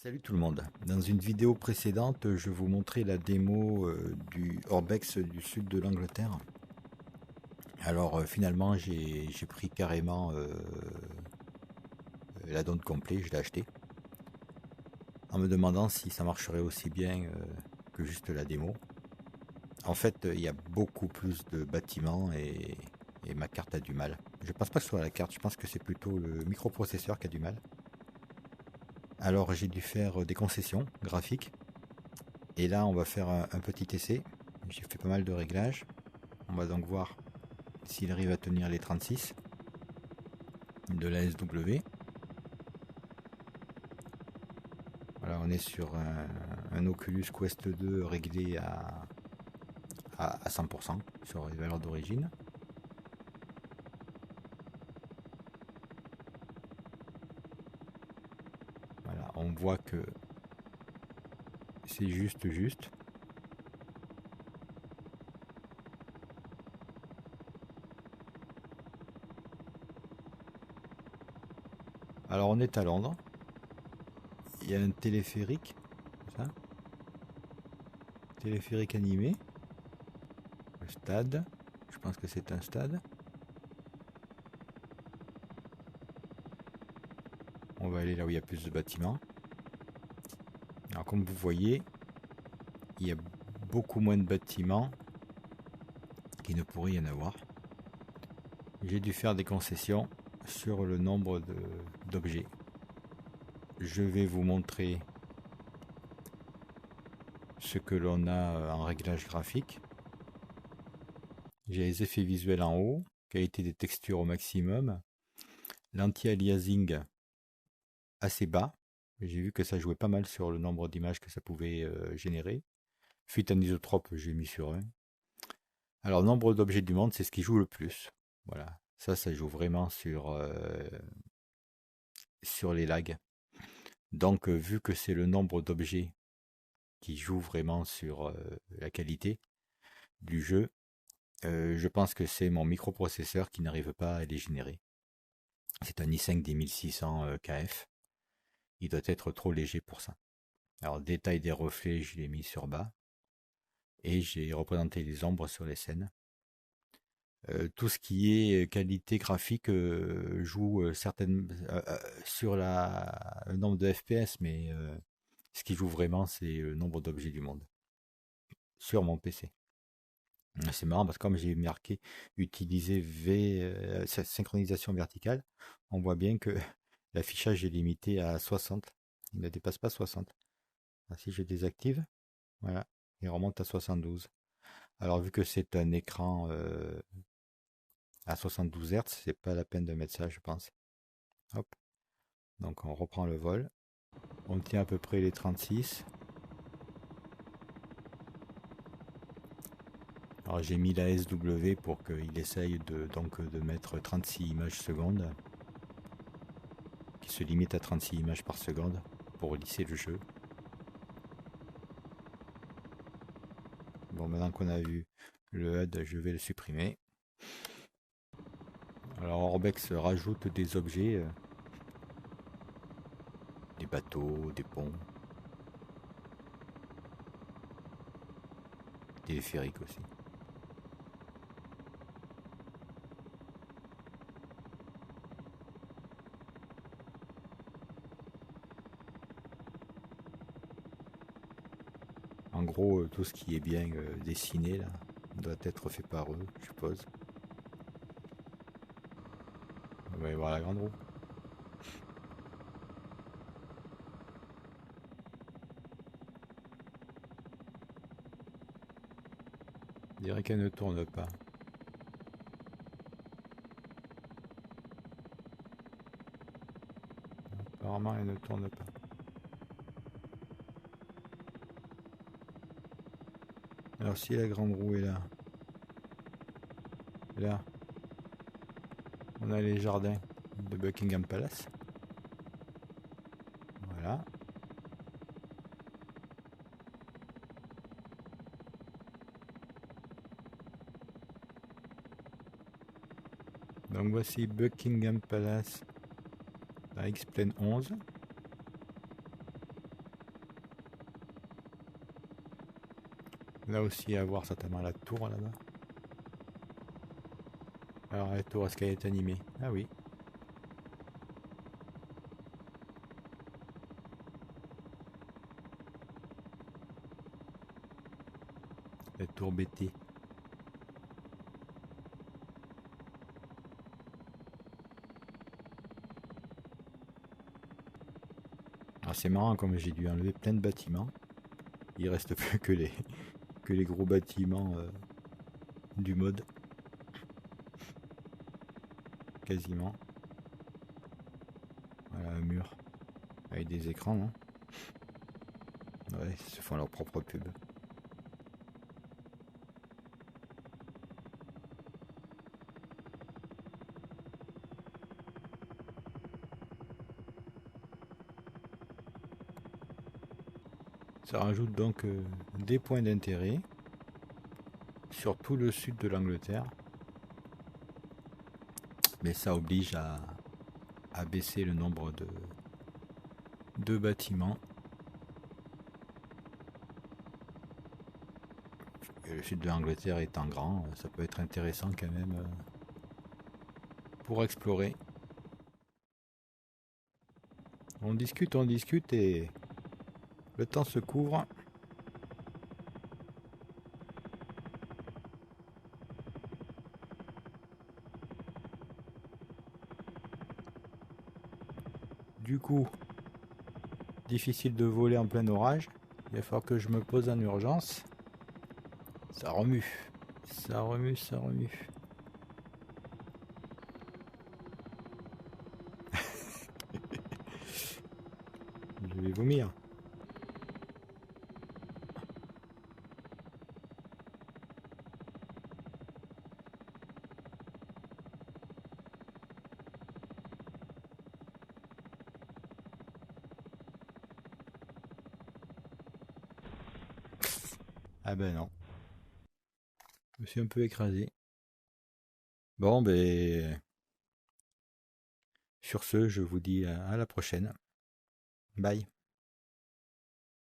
Salut tout le monde. Dans une vidéo précédente, je vous montrais la démo du Orbex du sud de l'Angleterre. Alors finalement, j'ai pris carrément la donne complète, je l'ai acheté, en me demandant si ça marcherait aussi bien que juste la démo. En fait, il y a beaucoup plus de bâtiments et ma carte a du mal. Je pense pas que ce soit la carte, je pense que c'est plutôt le microprocesseur qui a du mal. Alors j'ai dû faire des concessions graphiques. Et là, on va faire un petit essai. J'ai fait pas mal de réglages. On va donc voir s'il arrive à tenir les 36 de la SW. Voilà, on est sur un Oculus Quest 2 réglé à 100% sur les valeurs d'origine. Voilà, on voit que c'est juste. Alors on est à Londres. Il y a un téléphérique, ça, téléphérique animé. Le stade, je pense que c'est un stade. On va aller là où il y a plus de bâtiments. Alors comme vous voyez, il y a beaucoup moins de bâtiments qu'il ne pourrait y en avoir. J'ai dû faire des concessions sur le nombre d'objets. Je vais vous montrer ce que l'on a en réglage graphique. J'ai les effets visuels en haut, qualité des textures au maximum, l'anti-aliasing assez bas. J'ai vu que ça jouait pas mal sur le nombre d'images que ça pouvait générer. Fuite anisotrope, j'ai mis sur 1. Alors, nombre d'objets du monde, c'est ce qui joue le plus. Voilà, ça joue vraiment sur les lags. Donc, vu que c'est le nombre d'objets qui joue vraiment sur la qualité du jeu, je pense que c'est mon microprocesseur qui n'arrive pas à les générer. C'est un i5 10600 KF. Il doit être trop léger pour ça. Alors, détail des reflets, je l'ai mis sur bas. Et j'ai représenté les ombres sur les scènes. Tout ce qui est qualité graphique joue certaines sur le nombre de FPS, mais ce qui joue vraiment, c'est le nombre d'objets du monde sur mon PC. C'est marrant parce que comme j'ai marqué utiliser synchronisation verticale, on voit bien que l'affichage est limité à 60. Il ne dépasse pas 60. Ah, si je désactive, voilà, il remonte à 72. Alors vu que c'est un écran à 72 Hz, c'est pas la peine de mettre ça, je pense. Hop. Donc on reprend le vol. On tient à peu près les 36. Alors j'ai mis la SW pour qu'il essaye de mettre 36 images secondes, qui se limite à 36 images par seconde pour lisser le jeu. Bon, maintenant qu'on a vu le HUD, je vais le supprimer. Alors Orbex rajoute des objets, des bateaux, des ponts, des téléphériques aussi. En gros, tout ce qui est bien dessiné là doit être fait par eux, je suppose. On va y voir la grande roue. Je dirais qu'elle ne tourne pas. Apparemment, elle ne tourne pas. Alors si la grande roue est là, on a les jardins de Buckingham Palace. Voilà. Donc voici Buckingham Palace à X-Plane 11. Là aussi à voir certainement la tour là-bas. Alors la tour, est-ce qu'elle est animée? Ah oui. La tour BT. Alors c'est marrant, comme j'ai dû enlever plein de bâtiments. Il reste plus que les gros bâtiments du mode. Quasiment. Voilà un mur. Avec des écrans, non? Ouais, ils se font leur propre pub. Ça rajoute donc des points d'intérêt sur tout le sud de l'Angleterre. Mais ça oblige à baisser le nombre de bâtiments. Et le sud de l'Angleterre étant grand, ça peut être intéressant quand même pour explorer. On discute et le temps se couvre. Du coup, difficile de voler en plein orage. Il va falloir que je me pose en urgence. Ça remue. Ça remue, ça remue. Je vais vomir. Ah ben non. Je me suis un peu écrasé. Bon, ben, sur ce, je vous dis à la prochaine. Bye.